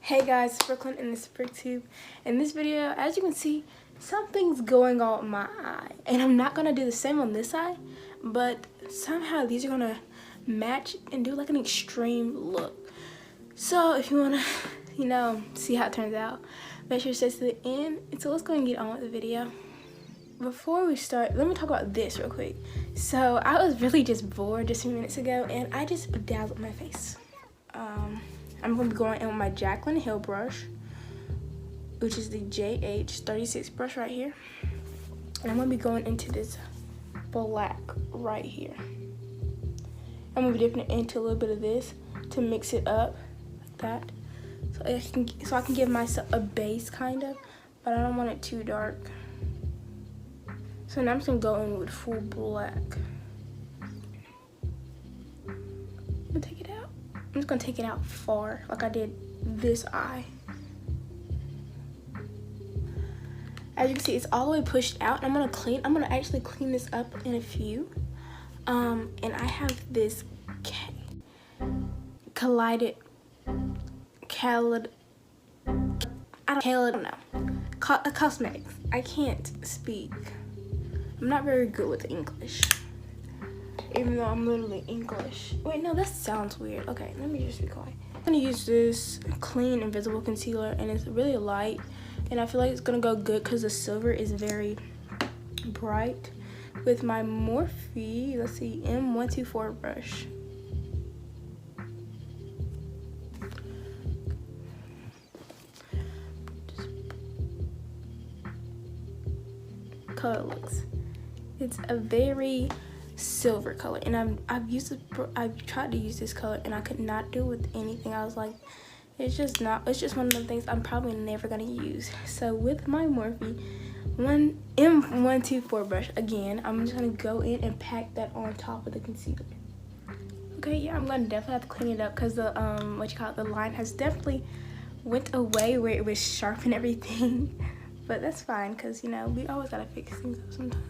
Hey guys, it's Brooklyn and it's BrickTube. In this video, as you can see, something's going on with my eye. And I'm not going to do the same on this eye, but somehow these are going to match and do like an extreme look. So if you want to, see how it turns out, make sure to stay to the end. And so let's go and get on with the video. Before we start, let me talk about this real quick. So I was really just bored just a few minutes ago and I just bedazzled my face. I'm going to be going in with my Jaclyn Hill brush, which is the JH36 brush right here. And I'm going to be going into this black right here. I'm going to be dipping it into a little bit of this to mix it up like that. So I can give myself a base kind of, but I don't want it too dark. So now I'm just going to go in with full black. I'm going to take it out. I'm just going to take it out far, like I did this eye. As you can see, it's all the way pushed out. I'm going to actually clean this up in a few. And I have this cosmetics. I can't speak. I'm not very good with English, even though I'm literally English. Wait, no, that sounds weird. Okay, let me just be quiet. I'm gonna use this clean invisible concealer, and it's really light, and I feel like it's gonna go good because the silver is very bright with my Morphe, let's see, M124 brush. Color looks. It's a very silver color, and I've tried to use this color and I could not do it with anything. I was like, it's just one of the things I'm probably never gonna use. So with my Morphe M124 brush, again, I'm just gonna go in and pack that on top of the concealer. Okay, yeah, I'm gonna definitely have to clean it up because the the line has definitely went away where it was sharp and everything. But that's fine because we always gotta fix things up sometimes.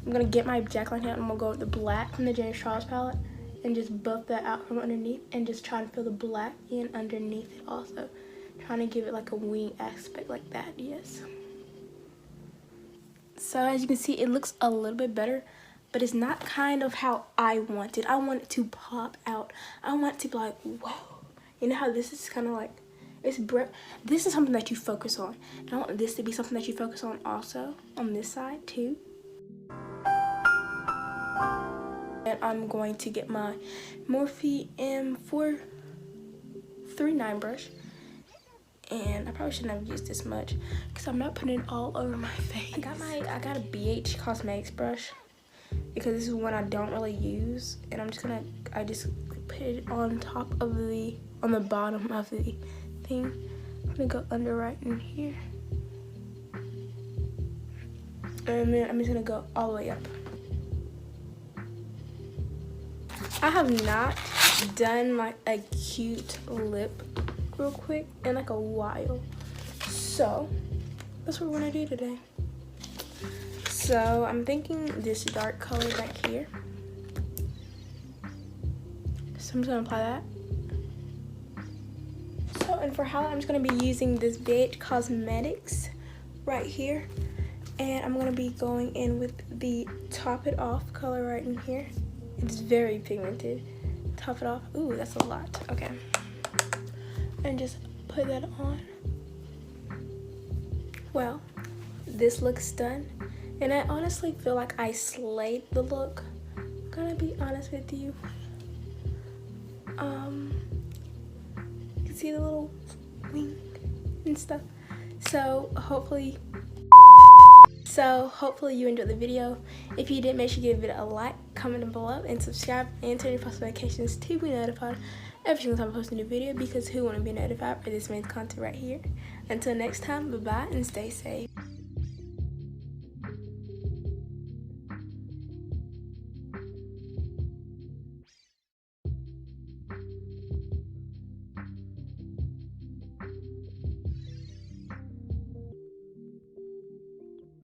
I'm gonna get my Jaclyn Hill and I'm gonna go with the black from the James Charles palette and just buff that out from underneath and just try to fill the black in underneath it also. Trying to give it like a wing aspect like that, yes. So as you can see, it looks a little bit better, but it's not kind of how I want it. I want it to pop out. I want it to be like, whoa. You know how this is kind of like, this is something that you focus on. And I want this to be something that you focus on also on this side too. And I'm going to get my Morphe M439 brush. And I probably shouldn't have used this much because I'm not putting it all over my face. I got a BH Cosmetics brush because this is one I don't really use. And I just put it on top of on the bottom of the thing. I'm gonna go under right in here. And then I'm just gonna go all the way up. I have not done like a cute lip real quick in like a while. So that's what we're gonna do today. So I'm thinking this dark color back here. So I'm just gonna apply that. So, and for highlight, I'm just gonna be using this BH Cosmetics right here. And I'm gonna be going in with the Top It Off color right in here. It's very pigmented. Top it off. Ooh, that's a lot. Okay. And just put that on. Well, this looks done. And I honestly feel like I slayed the look. I'm gonna be honest with you. You can see the little wing and stuff. So hopefully you enjoyed the video. If you did, make sure you give it a like, comment below, and subscribe, and turn your post notifications to be notified every single time I post a new video, because who wouldn't be notified for this main content right here. Until next time, bye-bye and stay safe.